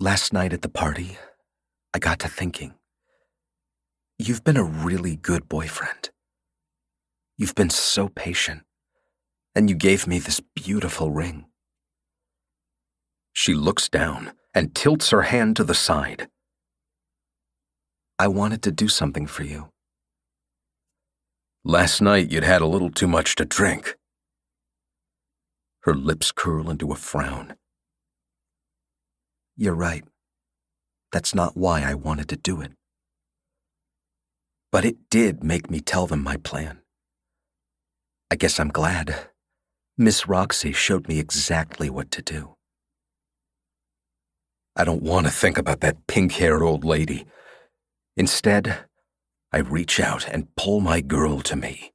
Last night at the party, I got to thinking. You've been a really good boyfriend. You've been so patient, and you gave me this beautiful ring. She looks down and tilts her hand to the side. I wanted to do something for you. Last night you'd had a little too much to drink. Her lips curl into a frown. You're right. That's not why I wanted to do it. But it did make me tell them my plan. I guess I'm glad. Miss Roxy showed me exactly what to do. I don't want to think about that pink-haired old lady. Instead, I reach out and pull my girl to me.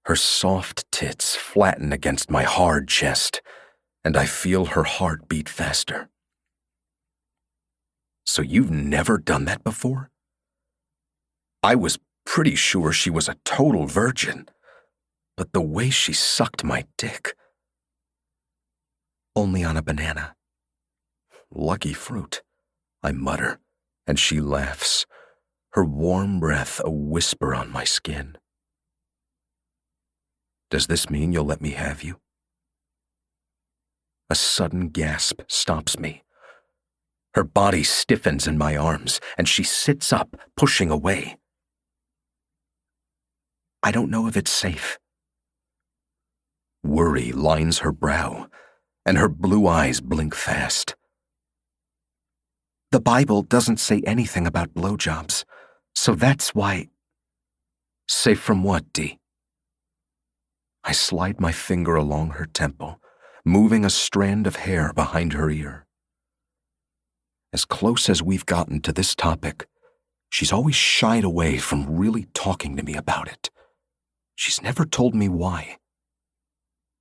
Her soft tits flatten against my hard chest, and I feel her heart beat faster. So you've never done that before? I was pretty sure she was a total virgin, but the way she sucked my dick. Only on a banana. Lucky fruit, I mutter, and she laughs, her warm breath a whisper on my skin. Does this mean you'll let me have you? A sudden gasp stops me. Her body stiffens in my arms, and she sits up, pushing away. I don't know if it's safe. Worry lines her brow, and her blue eyes blink fast. The Bible doesn't say anything about blowjobs, so that's why... Safe from what, Dee? I slide my finger along her temple, moving a strand of hair behind her ear. As close as we've gotten to this topic, she's always shied away from really talking to me about it. She's never told me why.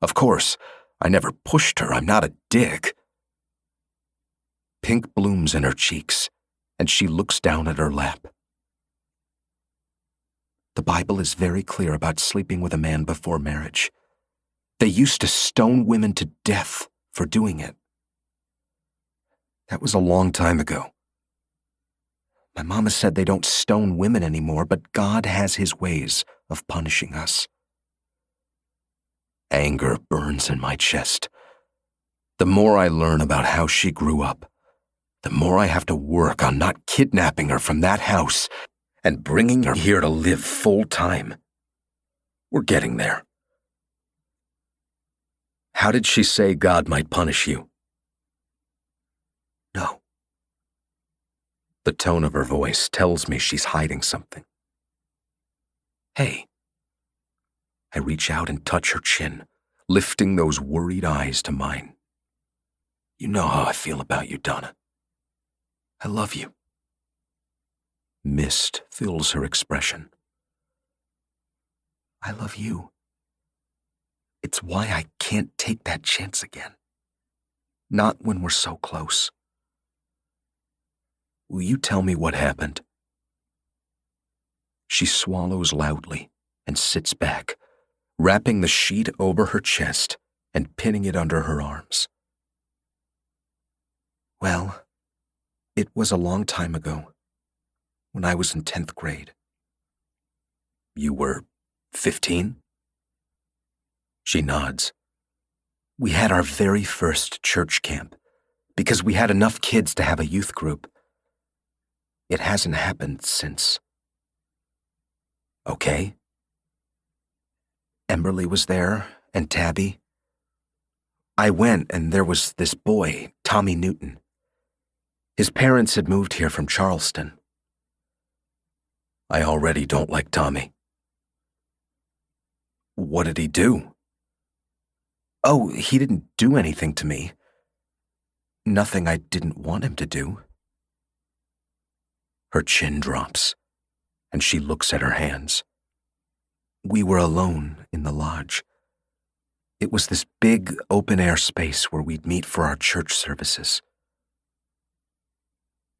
Of course, I never pushed her. I'm not a dick. Pink blooms in her cheeks, and she looks down at her lap. The Bible is very clear about sleeping with a man before marriage. They used to stone women to death for doing it. That was a long time ago. My mama said they don't stone women anymore, but God has his ways of punishing us. Anger burns in my chest. The more I learn about how she grew up, the more I have to work on not kidnapping her from that house and bringing her here to live full time. We're getting there. How did she say God might punish you? No. The tone of her voice tells me she's hiding something. Hey. I reach out and touch her chin, lifting those worried eyes to mine. You know how I feel about you, Donna. I love you. Mist fills her expression. I love you. It's why I can't take that chance again. Not when we're so close. Will you tell me what happened? She swallows loudly and sits back, wrapping the sheet over her chest and pinning it under her arms. Well, it was a long time ago, when I was in 10th grade. You were 15? She nods. We had our very first church camp, because we had enough kids to have a youth group. It hasn't happened since. Okay. Emberly was there, and Tabby. I went, and there was this boy, Tommy Newton. His parents had moved here from Charleston. I already don't like Tommy. What did he do? Oh, he didn't do anything to me. Nothing I didn't want him to do. Her chin drops, and she looks at her hands. We were alone in the lodge. It was this big, open-air space where we'd meet for our church services.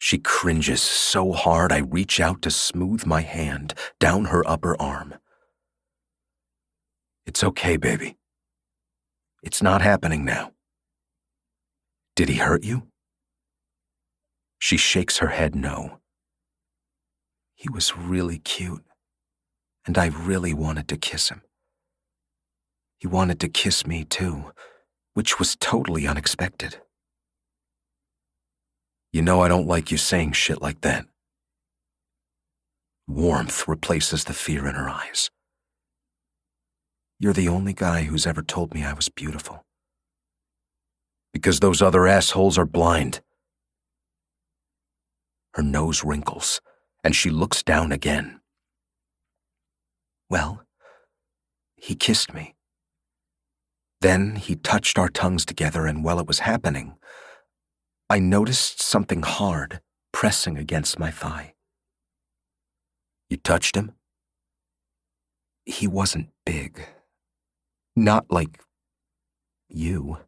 She cringes so hard I reach out to smooth my hand down her upper arm. It's okay, baby. It's not happening now. Did he hurt you? She shakes her head no. He was really cute, and I really wanted to kiss him. He wanted to kiss me too, which was totally unexpected. You know I don't like you saying shit like that. Warmth replaces the fear in her eyes. You're the only guy who's ever told me I was beautiful. Because those other assholes are blind. Her nose wrinkles, and she looks down again. Well, he kissed me. Then he touched our tongues together, and while it was happening, I noticed something hard pressing against my thigh. You touched him? He wasn't big. Not like you.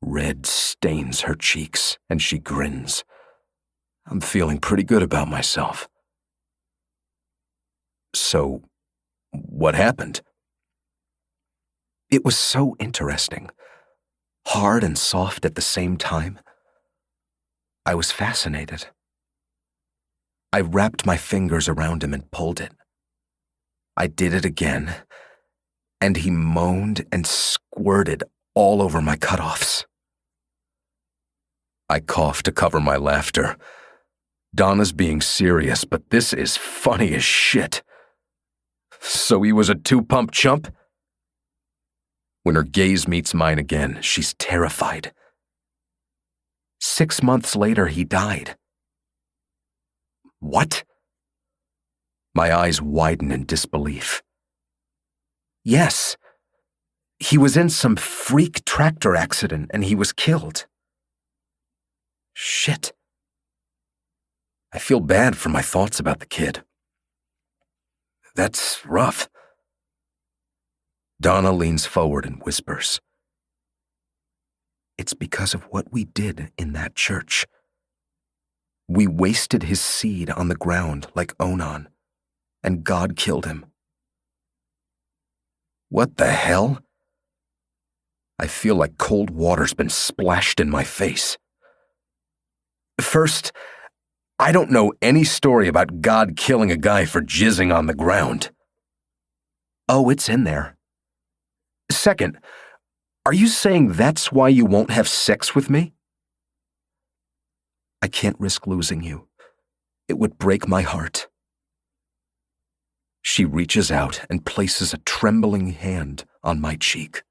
Red stains her cheeks, and she grins. I'm feeling pretty good about myself. So, what happened? It was so interesting. Hard and soft at the same time. I was fascinated. I wrapped my fingers around him and pulled it. I did it again, and he moaned and squirted all over my cutoffs. I coughed to cover my laughter. Donna's being serious, but this is funny as shit. So he was a two-pump chump? When her gaze meets mine again, she's terrified. 6 months later, he died. What? My eyes widen in disbelief. Yes. He was in some freak tractor accident and he was killed. Shit. I feel bad for my thoughts about the kid. That's rough. Donna leans forward and whispers. It's because of what we did in that church. We wasted his seed on the ground like Onan, and God killed him. What the hell? I feel like cold water's been splashed in my face. First, I don't know any story about God killing a guy for jizzing on the ground. Oh, it's in there. Second, are you saying that's why you won't have sex with me? I can't risk losing you. It would break my heart. She reaches out and places a trembling hand on my cheek.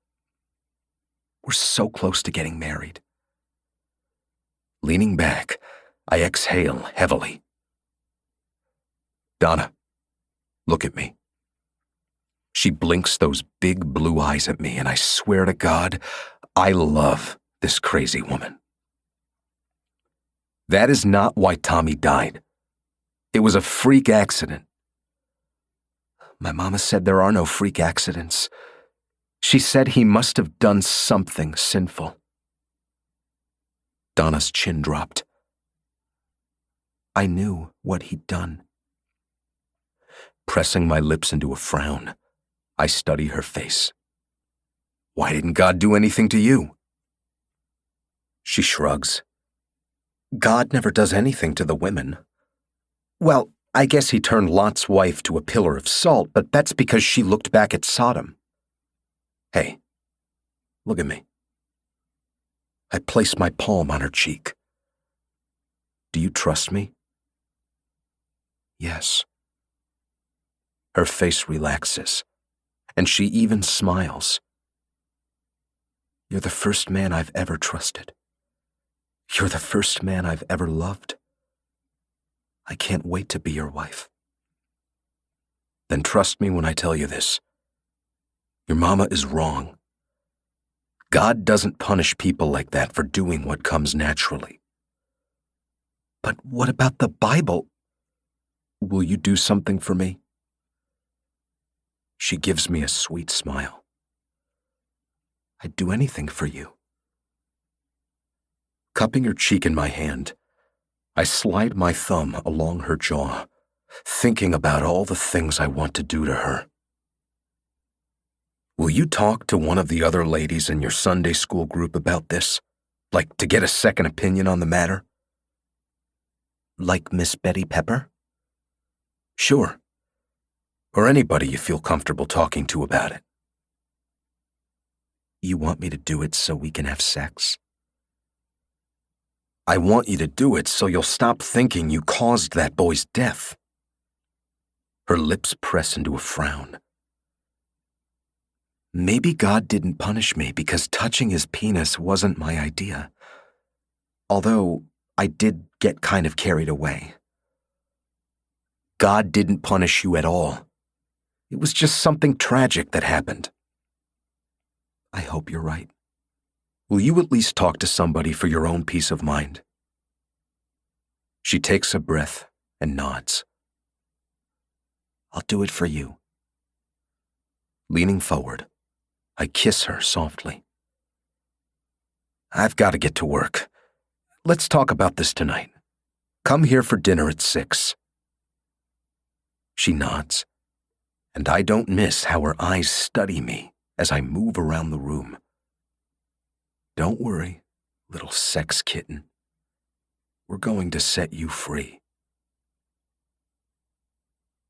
We're so close to getting married. Leaning back, I exhale heavily. Donna, look at me. She blinks those big blue eyes at me, and I swear to God, I love this crazy woman. That is not why Tommy died. It was a freak accident. My mama said there are no freak accidents. She said he must have done something sinful. Donna's chin dropped. I knew what he'd done. Pressing my lips into a frown, I study her face. Why didn't God do anything to you? She shrugs. God never does anything to the women. Well, I guess he turned Lot's wife to a pillar of salt, but that's because she looked back at Sodom. Hey, look at me. I place my palm on her cheek. Do you trust me? Yes. Her face relaxes, and she even smiles. You're the first man I've ever trusted. You're the first man I've ever loved. I can't wait to be your wife. Then trust me when I tell you this. Your mama is wrong. God doesn't punish people like that for doing what comes naturally. But what about the Bible? Will you do something for me? She gives me a sweet smile. I'd do anything for you. Cupping her cheek in my hand, I slide my thumb along her jaw, thinking about all the things I want to do to her. Will you talk to one of the other ladies in your Sunday school group about this? Like to get a second opinion on the matter? Like Miss Betty Pepper? Sure. Or anybody you feel comfortable talking to about it. You want me to do it so we can have sex? I want you to do it so you'll stop thinking you caused that boy's death. Her lips press into a frown. Maybe God didn't punish me because touching his penis wasn't my idea. Although I did get kind of carried away. God didn't punish you at all. It was just something tragic that happened. I hope you're right. Will you at least talk to somebody for your own peace of mind? She takes a breath and nods. I'll do it for you. Leaning forward, I kiss her softly. I've got to get to work. Let's talk about this tonight. Come here for dinner at 6. She nods, and I don't miss how her eyes study me as I move around the room. Don't worry, little sex kitten. We're going to set you free.